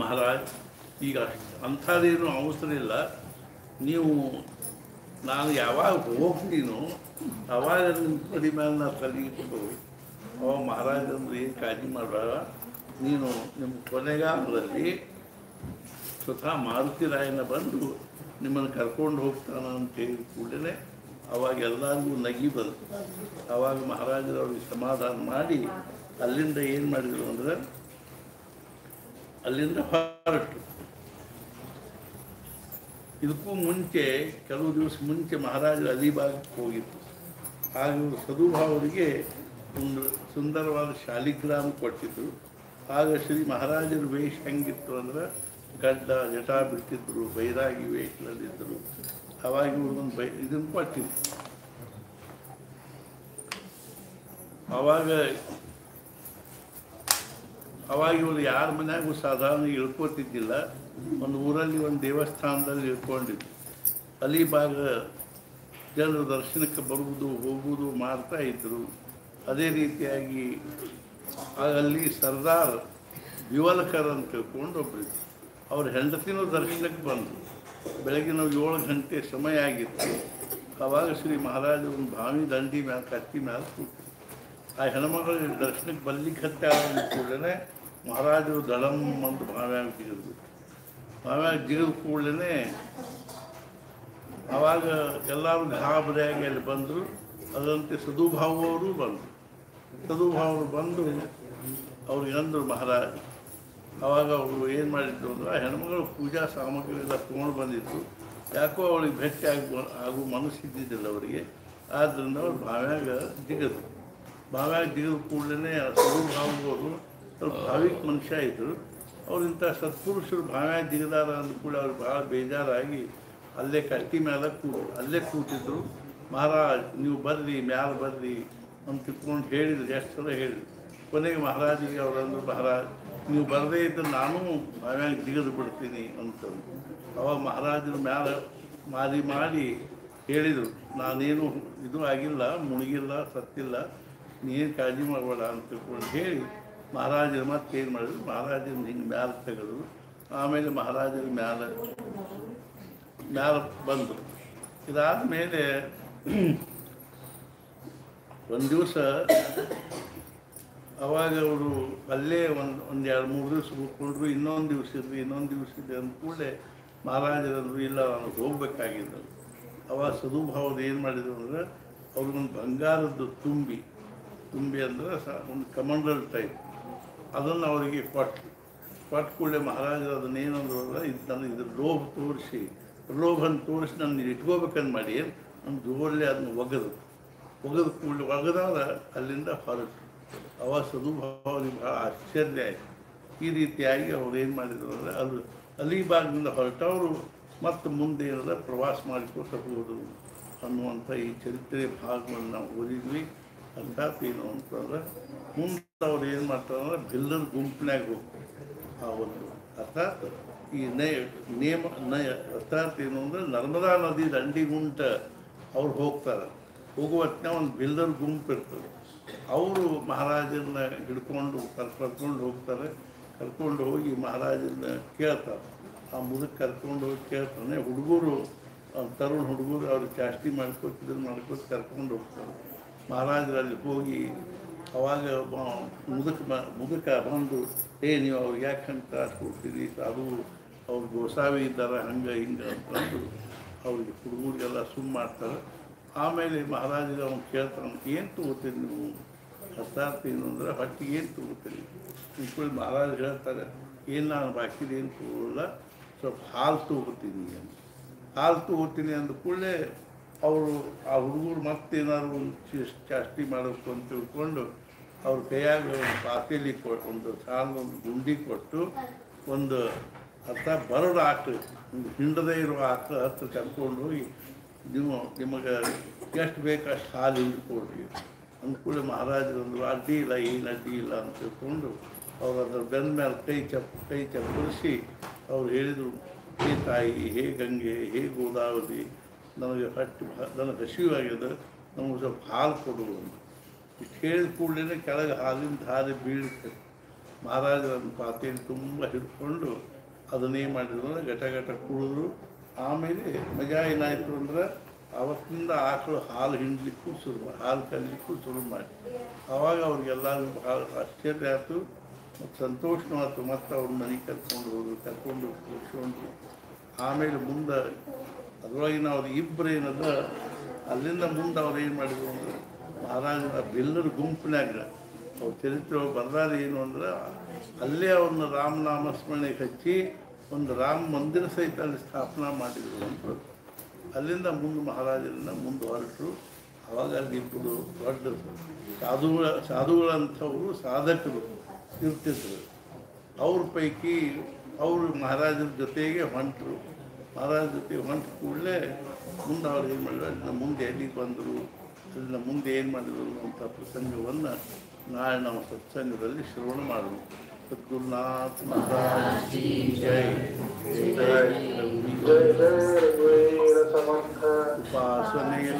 ಮಹಾರಾಜ್ ಈಗ ಅಂಥದ್ದೇನು ಅವಸರ ಇಲ್ಲ, ನೀವು ನಾನು ಯಾವಾಗ ಹೋಗ್ತೀನೋ ಆವಾಗ ನಿಮ್ಮ ಕಡೆ ಮೇಲೆ ನಾನು ತಲೆ ಇಟ್ಟು ಅವಾಗ ಮಹಾರಾಜ್ ಅಂದ್ರೆ ಏನು ಕಾಳಜಿ ಮಾಡಬೇಡ, ನೀನು ನಿಮ್ಮ ಕೊನೆಗಾಲದಲ್ಲಿ ಸ್ವತಃ ಮಾರುತಿರಾಯನ ಬಂದು ನಿಮ್ಮನ್ನು ಕರ್ಕೊಂಡು ಹೋಗ್ತಾನ ಅಂತ ಹೇಳಿ ಕೂಡಲೇ ಅವಾಗ ಎಲ್ಲರಿಗೂ ನಗಿ ಬಂತು. ಆವಾಗ ಮಹಾರಾಜರು ಅವ್ರಿಗೆ ಸಮಾಧಾನ ಮಾಡಿ ಅಲ್ಲಿಂದ ಏನು ಮಾಡಿದರು ಅಂದ್ರೆ ಅಲ್ಲಿಂದ ಹೊರಟು. ಇದಕ್ಕೂ ಮುಂಚೆ ಕೆಲವು ದಿವಸ ಮುಂಚೆ ಮಹಾರಾಜರು ಅಲಿಬಾಗಕ್ಕೆ ಹೋಗಿತ್ತು. ಆಗ ಇವರು ಸದುಭಾವರಿಗೆ ಒಂದು ಸುಂದರವಾದ ಶಾಲಿಗ್ರಾಮ ಕೊಟ್ಟಿದ್ರು. ಆಗ ಶ್ರೀ ಮಹಾರಾಜರ ವೇಷ ಹೆಂಗಿತ್ತು ಅಂದ್ರೆ ಗಡ್ಡ ಜಟಾ ಬಿಟ್ಟಿದ್ರು, ಬೈರಾಗಿ ವೇಷದಲ್ಲಿದ್ದರು. ಅವಾಗ ಇವ್ರಿಗೊಂದು ಇದನ್ನು ಕೊಟ್ಟಿದ್ರು. ಅವಾಗ ಇವರು ಯಾರ ಮನ್ಯಾಗೂ ಸಾಧಾರಣ ಇಳ್ಕೋತಿದ್ದಿಲ್ಲ. ಒಂದು ಊರಲ್ಲಿ ಒಂದು ದೇವಸ್ಥಾನದಲ್ಲಿ ಇಳ್ಕೊಂಡಿದ್ರು. ಅಲಿಬಾಗ ಜನರು ದರ್ಶನಕ್ಕೆ ಬರುವುದು ಹೋಗುವುದು ಮಾಡ್ತಾ ಇದ್ದರು. ಅದೇ ರೀತಿಯಾಗಿ ಅಲ್ಲಿ ಸರ್ದಾರ್ ಬಿವಲ್ಕರ್ ಅಂತ ತಿಳ್ಕೊಂಡು ಒಬ್ಬರಿದ್ರು. ಅವ್ರ ಹೆಂಡತಿನೂ ದರ್ಶನಕ್ಕೆ ಬಂದರು. ಬೆಳಗಿನ 7 ಗಂಟೆ ಸಮಯ ಆಗಿತ್ತು. ಆವಾಗ ಶ್ರೀ ಮಹಾರಾಜ ಒಂದು ಬಾವಿ ದಂಡಿ ಮೇಲೆ ಕತ್ತಿ ಮೇಲೆ ಕೂತು ಆ ಹೆಣ್ಮಗಳು ದರ್ಶನಕ್ಕೆ ಬರ್ಲಿಕ್ಕೆ ಹತ್ತಾಳ ಕೂಡಲೇ ಮಹಾರಾಜರು ದಳಂ ಅಂತ ಬಾವ್ಯಾಗ ಜಿಗಿದ್ರು. ಬಾವ್ಯಾಗ ಜಿಗಿದ ಕೂಡಲೇ ಆವಾಗ ಎಲ್ಲರೂ ಗಾಬರಿಯಾಗಿ ಅಲ್ಲಿ ಬಂದರು. ಅದರಂತೆ ಸದುಭಾವರು ಬಂದು ಅವ್ರಿಗೆ ಅಂದರು ಮಹಾರಾಜ್. ಆವಾಗ ಅವರು ಏನು ಮಾಡಿದ್ರು ಅಂದ್ರೆ ಆ ಹೆಣ್ಮಗಳು ಪೂಜಾ ಸಾಮಗ್ರಿ ಎಲ್ಲ ತೊಗೊಂಡು ಬಂದಿತ್ತು. ಯಾಕೋ ಅವಳಿಗೆ ಭೇಟಿ ಆಗುವ ಮನಸ್ಸಿದ್ದಿದ್ದಿಲ್ಲ ಅವರಿಗೆ. ಆದ್ದರಿಂದ ಅವ್ರು ಬಾವ್ಯಾಗ ಜಿಗಿದ್ರು. ಜಿಗಿದ ಕೂಡಲೇ ಆ ಸದುಭಾವರು ಸ್ವಲ್ಪ ಭಾವಿಕ ಮನುಷ್ಯ ಇದ್ದರು. ಅವ್ರಿಂಥ ಸತ್ಪುರುಷರು ಬಾವ್ಯಾಗ ಜಿಗಿದಾರ ಅಂದ ಕೂಡ ಅವ್ರಿಗೆ ಭಾಳ ಬೇಜಾರಾಗಿ ಅಲ್ಲೇ ಕಟ್ಟಿ ಮೇಲೆ ಅಲ್ಲೇ ಕೂತಿದ್ರು. ಮಹಾರಾಜ್ ನೀವು ಬರ್ರಿ ಮ್ಯಾಲೆ ಬರ್ರಿ ಅಂತ ತಿಳ್ಕೊಂಡು ಹೇಳಿದ್ರು. ಎಷ್ಟು ಸಲ ಹೇಳಿದ್ರು. ಕೊನೆಗೆ ಮಹಾರಾಜಿಗೆ ಅವರಂದ್ರು, ಮಹಾರಾಜ್ ನೀವು ಬರದೇ ಇದ್ದರೆ ನಾನು ಬಾವ್ಯಾಗ ಜಿಗಿದು ಬಿಡ್ತೀನಿ ಅಂತಂದು. ಅವಾಗ ಮಹಾರಾಜರ ಮ್ಯಾಲೆ ಮಾಡಿ ಹೇಳಿದರು, ನಾನೇನು ಇದು ಆಗಿಲ್ಲ, ಮುಳುಗಿಲ್ಲ, ಸತ್ತಿಲ್ಲ, ನೀನು ಕಾಳಜಿ ಮಾಡಬೇಡ ಅಂತ ತಿಳ್ಕೊಂಡು ಹೇಳಿ ಮಹಾರಾಜರು ಮತ್ತೇನು ಮಾಡಿದ್ರು, ಮಹಾರಾಜರು ಹಿಂಗೆ ಮ್ಯಾಲೆ ತೆಗೆದ್ರು. ಆಮೇಲೆ ಮಹಾರಾಜರ ಮ್ಯಾಲೆ ಬಂದರು. ಇದಾದ ಮೇಲೆ ಒಂದು ದಿವಸ ಅವಾಗ ಅವರು ಅಲ್ಲೇ ಒಂದು 2-3 ದಿವಸ ಕೂತ್ಕೊಂಡ್ರು. ಇನ್ನೊಂದು ದಿವಸ ಇದೆ ಅಂದ ಕೂಡಲೇ ಮಹಾರಾಜರಂದರು, ಇಲ್ಲ ನಾನು ಹೋಗ್ಬೇಕಾಗಿದ್ದು. ಅವಾಗ ಸದುಭಾವದ ಏನು ಮಾಡಿದ್ರು ಅಂದ್ರೆ ಅವ್ರಿಗೊಂದು ಬಂಗಾರದ್ದು ತುಂಬಿ ಅಂದ್ರೆ ಒಂದು ಕಮಂಡಲ್ ಟೈಪ್ ಅದನ್ನು ಅವರಿಗೆ ಕೊಟ್ಟು ಕೂಡಲೇ ಮಹಾರಾಜರು ಅದನ್ನೇನಂದ್ರು ಅಂದ್ರೆ ಇದ್ರ ಲೋಭನ ತೋರಿಸಿ ನನ್ನ ಇಟ್ಕೋಬೇಕಂದು ಮಾಡಿ ನಮ್ಮ ಜೋರಲ್ಲೇ ಅದನ್ನು ಒಗೆದಾದ ಅಲ್ಲಿಂದ ಹೊರಟು. ಅವಾಗ ಸದುಭಾವನಿಗೆ ಭಾಳ ಆಶ್ಚರ್ಯ ಆಯಿತು. ಈ ರೀತಿಯಾಗಿ ಅವ್ರು ಏನು ಮಾಡಿದ್ರು ಅಂದರೆ ಅದು ಅಲಿಬಾಗ್ನಿಂದ ಹೊರಟವರು ಮತ್ತು ಮುಂದೆ ಏನಾದ ಪ್ರವಾಸ ಮಾಡಿಕೊತ ಹೋದರು ಅನ್ನುವಂಥ ಈ ಚರಿತ್ರೆ ಭಾಗವನ್ನು ನಾವು ಓದಿದ್ವಿ. ಅರ್ಥಾತ್ ಏನು ಅಂತಂದ್ರೆ ಮುಂದೆ ಅವ್ರು ಏನು ಮಾಡ್ತಾರಂದ್ರೆ ಬಿಲ್ಲರ ಗುಂಪಿನಾಗ ಹೋಗ್ತಾರೆ. ಆ ಒಂದು ಅರ್ಥಾತ್ ಈ ಅರ್ಥಾತ್ ಏನು ಅಂದರೆ ನರ್ಮದಾ ನದಿ ದಂಡಿಗುಂಟ ಅವ್ರು ಹೋಗ್ತಾರೆ. ಹೋಗುವ ಹೊತ್ತಿನ ಒಂದು ಬಿಲ್ಲರ್ ಗುಂಪು ಇರ್ತದೆ. ಅವರು ಮಹಾರಾಜರನ್ನ ಹಿಡ್ಕೊಂಡು ಕರ್ಕೊಂಡು ಹೋಗ್ತಾರೆ. ಕರ್ಕೊಂಡು ಹೋಗಿ ಮಹಾರಾಜರನ್ನ ಕೇಳ್ತಾರೆ. ಆ ಮುದುಕ ಕರ್ಕೊಂಡು ಹೋಗಿ ಕೇಳ್ತಾನೆ. ಹುಡುಗರು ತರುಣ ಹುಡುಗರು ಅವ್ರಿಗೆ ಚಾಷ್ಟಿ ಮಾಡ್ಕೊತ ಕರ್ಕೊಂಡು ಹೋಗ್ತಾರೆ. ಮಹಾರಾಜರಲ್ಲಿ ಹೋಗಿ ಅವಾಗ ಮುದುಕ ಬಂದು ನೀವು ಅವ್ರಿಗೆ ಯಾಕೆ ಹಂಗೆ ತ್ರಾಸ ಕೊಡ್ತೀರಿ, ಅದು ಅವ್ರು ಗೋಸಾವಿ ಇದ್ದಾರೆ ಹಂಗೆ ಹಿಂಗೆ ಅಂತಂದು ಅವ್ರಿಗೆ ಹುಡುಗರಿಗೆಲ್ಲ ಸುಮ್ಮ ಮಾಡ್ತಾರೆ. ಆಮೇಲೆ ಮಹಾರಾಜರು ಅವ್ನು ಕೇಳ್ತಾನೆ, ಏನು ತೊಗೋತೀರಿ ನೀವು? ಅರ್ಥಾತ್ ಏನು ಅಂದ್ರೆ ಹೊಟ್ಟಿಗೆ ಏನು ತೊಗೋತೀರಿ? ನಿಂತ್ಕೊಳ್ಳಿ ಮಹಾರಾಜರು ಹೇಳ್ತಾರೆ, ಏನು ನಾನು ಬಾಕಿದ ಏನು ತೊಗೊಳ್ಳಲ್ಲ, ಸ್ವಲ್ಪ ಹಾಲು ತೊಗೋತೀನಿ ಅಂತ. ಹಾಲು ತೊಗೋತೀನಿ ಅಂದ ಕೂಡಲೇ ಅವರು ಆ ಹುಡುಗರು ಮತ್ತೇನಾದ್ರು ಒಂದು ಚಾಷ್ಟಿ ಮಾಡಬೇಕು ಅಂತ ತಿಳ್ಕೊಂಡು ಅವ್ರ ಕೈಯಾಗ ಒಂದು ಪಾತೇಲಿ ಒಂದು ಸಾಲೊಂದು ಗುಂಡಿ ಕೊಟ್ಟು ಒಂದು ಬರಡು ಆಕಳು, ಒಂದು ಹಿಂಡದೇ ಇರೋ ಆಕಳು ಹತ್ರ ಕರ್ಕೊಂಡು ಹೋಗಿ ನಿಮಗೆ ಎಷ್ಟು ಬೇಕು ಅಷ್ಟು ಹಾಲು ಹಿಂಡ್ಕೊಡ್ರಿ ಅಂದ್ಕೂಡಲೇ ಮಹಾರಾಜರು ಒಂದು ಅಡ್ಡಿ ಇಲ್ಲ, ಏನು ಅಡ್ಡಿ ಇಲ್ಲ ಅಂತ ತಿಳ್ಕೊಂಡು ಅವ್ರು ಅದರ ಬೆನ್ನ ಮೇಲೆ ಕೈ ಚಪ್ಪರಿಸಿ ಅವ್ರು ಹೇಳಿದರು, ಹೇ ತಾಯಿ, ಹೇ ಗಂಗೆ, ಹೇ ಗೋದಾವರಿ, ನನಗೆ ಹಸಿವಾಗಿದೆ, ನಮಗೆ ಸ್ವಲ್ಪ ಹಾಲು ಕೊಡು ಅಂತ. ಇಷ್ಟು ಹೇಳಿದ ಕೂಡಲೇ ಕೆಳಗೆ ಹಾಲಿನ ಧಾರೆ ಬೀಳುತ್ತೆ. ಮಹಾರಾಜರನ್ನು ಪಾತ್ರೆಯಲ್ಲಿ ತುಂಬ ಹಿಡ್ಕೊಂಡು ಅದನ್ನೇನು ಮಾಡಿದ್ರು ಅಂದರೆ ಘಟ ಕುಡಿದ್ರು. ಆಮೇಲೆ ಮಜಾ ಏನಾಯಿತು ಅಂದ್ರೆ ಅವತ್ತಿಂದ ಆಕಳು ಹಾಲು ಹಿಂಡಲಿಕ್ಕೂ ಹಾಲು ಕಲಿಲಿಕ್ಕೂ ಶುರು ಮಾಡಿ. ಆವಾಗ ಅವ್ರಿಗೆಲ್ಲರೂ ಭಾಳ ಆಶ್ಚರ್ಯ ಆಯಿತು ಮತ್ತು ಸಂತೋಷನೂ ಆಯಿತು. ಮತ್ತು ಅವ್ರ ಮನೆಗೆ ಕರ್ಕೊಂಡು ಕೂರಿಸ್ಕೊಂಡು ಆಮೇಲೆ ಮುಂದೆ ಅದರೊಳಗಿನ ಅವ್ರು ಇಬ್ಬರು ಏನದ ಅಲ್ಲಿಂದ ಮುಂದೆ ಅವ್ರು ಏನು ಮಾಡಿದ್ರು ಅಂದ್ರೆ ಮಹಾರಾಜರ ಬಿಲ್ಲರ ಗುಂಪಿನಾಗ ಅವ್ರ ಚರಿತ್ರೆ ಬರ್ದಾರ ಏನು ಅಂದ್ರೆ ಅಲ್ಲೇ ಅವ್ರನ್ನ ರಾಮನಾಮ ಸ್ಮರಣೆಗೆ ಹಚ್ಚಿ ಒಂದು ರಾಮ ಮಂದಿರ ಸಹಿತ ಅಲ್ಲಿ ಸ್ಥಾಪನಾ ಮಾಡಿದರು ಅಂತ. ಅಲ್ಲಿಂದ ಮುಂದೆ ಮಹಾರಾಜರನ್ನ ಮುಂದೆ ಹೊರಟರು. ಅವಾಗ ಅಲ್ಲಿ ಇಬ್ಬರು ದೊಡ್ಡ ಸಾಧುಗಳಂಥವರು ಸಾಧಕರು ಇರ್ತಿದ್ರು. ಅವ್ರ ಪೈಕಿ ಅವರು ಮಹಾರಾಜರ ಜೊತೆಗೆ ಹೊಂಟರು. ಮಹಾರಾಜರ ಜೊತೆಗೆ ಹೊಂಟ ಕೂಡಲೇ ಮುಂದೆ ಅವ್ರು ಏನು ಮಾಡಿದ್ರು, ಅಲ್ಲಿನ ಮುಂದೆ ಎಲ್ಲಿಗೆ ಬಂದರು, ಅಲ್ಲಿನ ಮುಂದೆ ಏನು ಮಾಡಿದರು ಅಂತ ಪ್ರಸಂಗವನ್ನು ನಾಳೆ ನಾವು ಸತ್ಸಂಗದಲ್ಲಿ ಶ್ರವಣ ಮಾಡೋಣ. ಸದ್ಗುರುನಾಥ ಮಹಾರಾಜ್ ಕಿ ಜೈ. ಉಪಾಸನೆಯ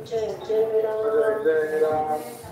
Jai Jai Ram.